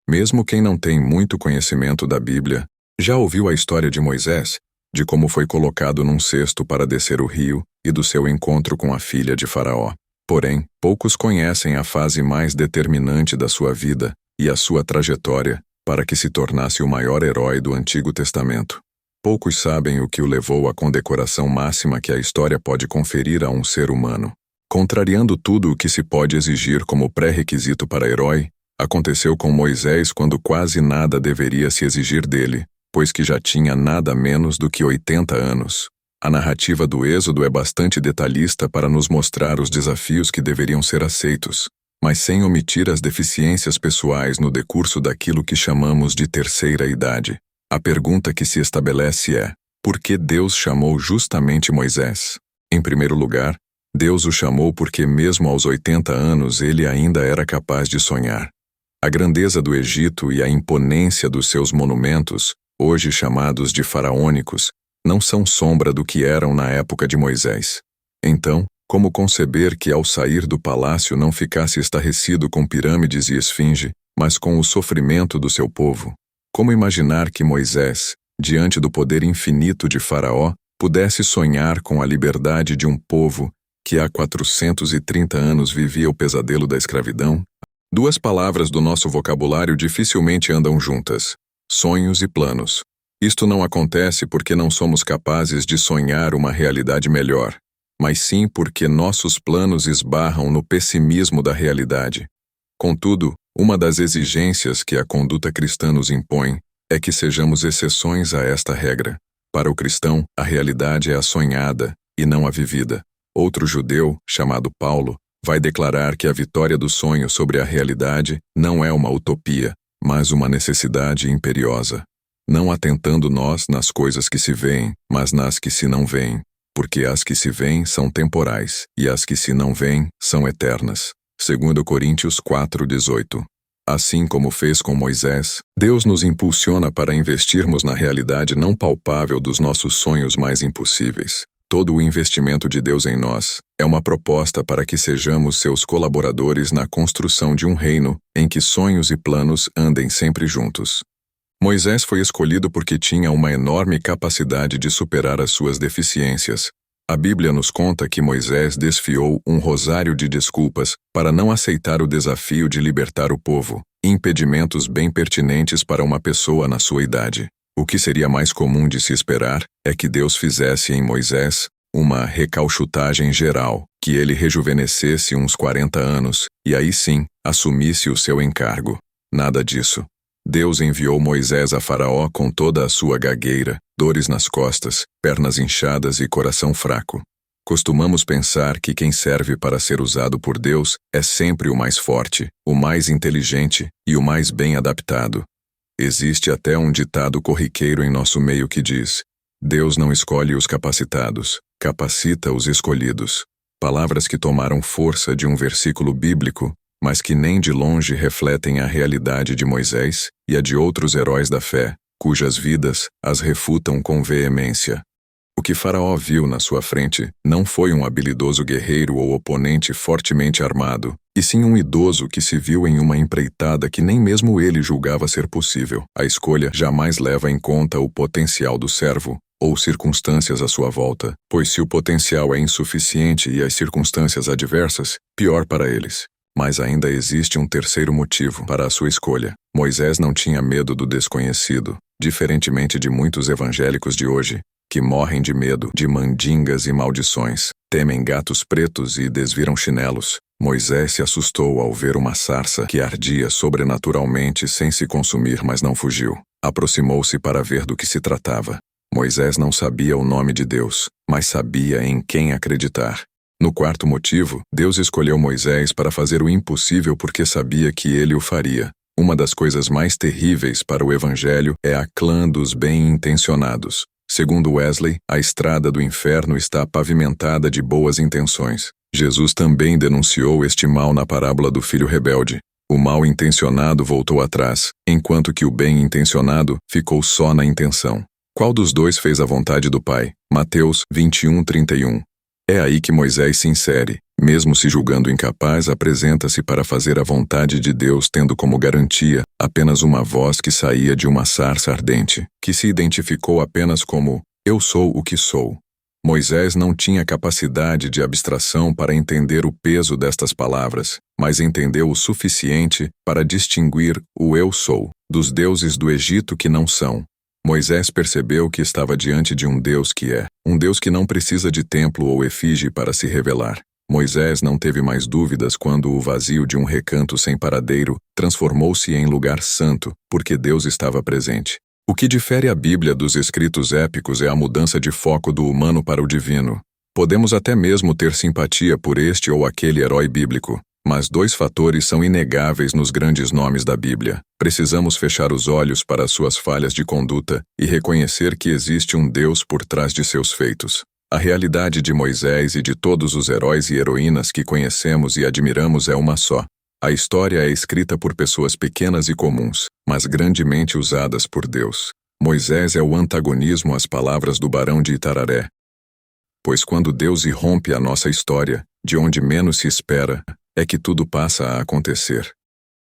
Mesmo quem não tem muito conhecimento da Bíblia, já ouviu a história de Moisés, de como foi colocado num cesto para descer o rio e do seu encontro com a filha de Faraó. Porém, poucos conhecem a fase mais determinante da sua vida e a sua trajetória para que se tornasse o maior herói do Antigo Testamento. Poucos sabem o que o levou à condecoração máxima que a história pode conferir a um ser humano. Contrariando tudo o que se pode exigir como pré-requisito para herói, aconteceu com Moisés quando quase nada deveria se exigir dele, pois que já tinha nada menos do que 80 anos. A narrativa do Êxodo é bastante detalhista para nos mostrar os desafios que deveriam ser aceitos, mas sem omitir as deficiências pessoais no decurso daquilo que chamamos de terceira idade. A pergunta que se estabelece é: por que Deus chamou justamente Moisés? Em primeiro lugar, Deus o chamou porque mesmo aos 80 anos ele ainda era capaz de sonhar. A grandeza do Egito e a imponência dos seus monumentos, hoje chamados de faraônicos, não são sombra do que eram na época de Moisés. Então, como conceber que ao sair do palácio não ficasse estarrecido com pirâmides e esfinge, mas com o sofrimento do seu povo? Como imaginar que Moisés, diante do poder infinito de Faraó, pudesse sonhar com a liberdade de um povo que há 430 anos vivia o pesadelo da escravidão? Duas palavras do nosso vocabulário dificilmente andam juntas: sonhos e planos. Isto não acontece porque não somos capazes de sonhar uma realidade melhor, mas sim porque nossos planos esbarram no pessimismo da realidade. Contudo, uma das exigências que a conduta cristã nos impõe é que sejamos exceções a esta regra. Para o cristão, a realidade é a sonhada e não a vivida. Outro judeu, chamado Paulo, vai declarar que a vitória do sonho sobre a realidade não é uma utopia, mas uma necessidade imperiosa. Não atentando nós nas coisas que se veem, mas nas que se não veem, porque as que se veem são temporais, e as que se não veem são eternas. 2 Coríntios 4:18. Assim como fez com Moisés, Deus nos impulsiona para investirmos na realidade não palpável dos nossos sonhos mais impossíveis. Todo o investimento de Deus em nós é uma proposta para que sejamos seus colaboradores na construção de um reino em que sonhos e planos andem sempre juntos. Moisés foi escolhido porque tinha uma enorme capacidade de superar as suas deficiências. A Bíblia nos conta que Moisés desfiou um rosário de desculpas para não aceitar o desafio de libertar o povo, impedimentos bem pertinentes para uma pessoa na sua idade. O que seria mais comum de se esperar é que Deus fizesse em Moisés uma recauchutagem geral, que ele rejuvenescesse uns 40 anos e aí sim assumisse o seu encargo. Nada disso. Deus enviou Moisés a Faraó com toda a sua gagueira, dores nas costas, pernas inchadas e coração fraco. Costumamos pensar que quem serve para ser usado por Deus é sempre o mais forte, o mais inteligente e o mais bem adaptado. Existe até um ditado corriqueiro em nosso meio que diz: Deus não escolhe os capacitados, capacita os escolhidos. Palavras que tomaram força de um versículo bíblico, mas que nem de longe refletem a realidade de Moisés e a de outros heróis da fé, cujas vidas as refutam com veemência. O que Faraó viu na sua frente não foi um habilidoso guerreiro ou oponente fortemente armado, e sim um idoso que se viu em uma empreitada que nem mesmo ele julgava ser possível. A escolha jamais leva em conta o potencial do servo, ou circunstâncias à sua volta, pois se o potencial é insuficiente e as circunstâncias adversas, pior para eles. Mas ainda existe um terceiro motivo para a sua escolha. Moisés não tinha medo do desconhecido, diferentemente de muitos evangélicos de hoje, que morrem de medo de mandingas e maldições, temem gatos pretos e desviram chinelos. Moisés se assustou ao ver uma sarça que ardia sobrenaturalmente sem se consumir, mas não fugiu. Aproximou-se para ver do que se tratava. Moisés não sabia o nome de Deus, mas sabia em quem acreditar. No quarto motivo, Deus escolheu Moisés para fazer o impossível porque sabia que ele o faria. Uma das coisas mais terríveis para o Evangelho é a clã dos bem-intencionados. Segundo Wesley, a estrada do inferno está pavimentada de boas intenções. Jesus também denunciou este mal na parábola do filho rebelde. O mal-intencionado voltou atrás, enquanto que o bem-intencionado ficou só na intenção. Qual dos dois fez a vontade do Pai? Mateus 21:31. É aí que Moisés se insere. Mesmo se julgando incapaz, apresenta-se para fazer a vontade de Deus, tendo como garantia apenas uma voz que saía de uma sarça ardente, que se identificou apenas como "Eu sou o que sou". Moisés não tinha capacidade de abstração para entender o peso destas palavras, mas entendeu o suficiente para distinguir o "eu sou" dos deuses do Egito que não são. Moisés percebeu que estava diante de um Deus que é, um Deus que não precisa de templo ou efígie para se revelar. Moisés não teve mais dúvidas quando o vazio de um recanto sem paradeiro transformou-se em lugar santo, porque Deus estava presente. O que difere a Bíblia dos escritos épicos é a mudança de foco do humano para o divino. Podemos até mesmo ter simpatia por este ou aquele herói bíblico, mas dois fatores são inegáveis nos grandes nomes da Bíblia. Precisamos fechar os olhos para as suas falhas de conduta e reconhecer que existe um Deus por trás de seus feitos. A realidade de Moisés e de todos os heróis e heroínas que conhecemos e admiramos é uma só. A história é escrita por pessoas pequenas e comuns, mas grandemente usadas por Deus. Moisés é o antagonismo às palavras do Barão de Itararé. Pois quando Deus irrompe a nossa história, de onde menos se espera, é que tudo passa a acontecer.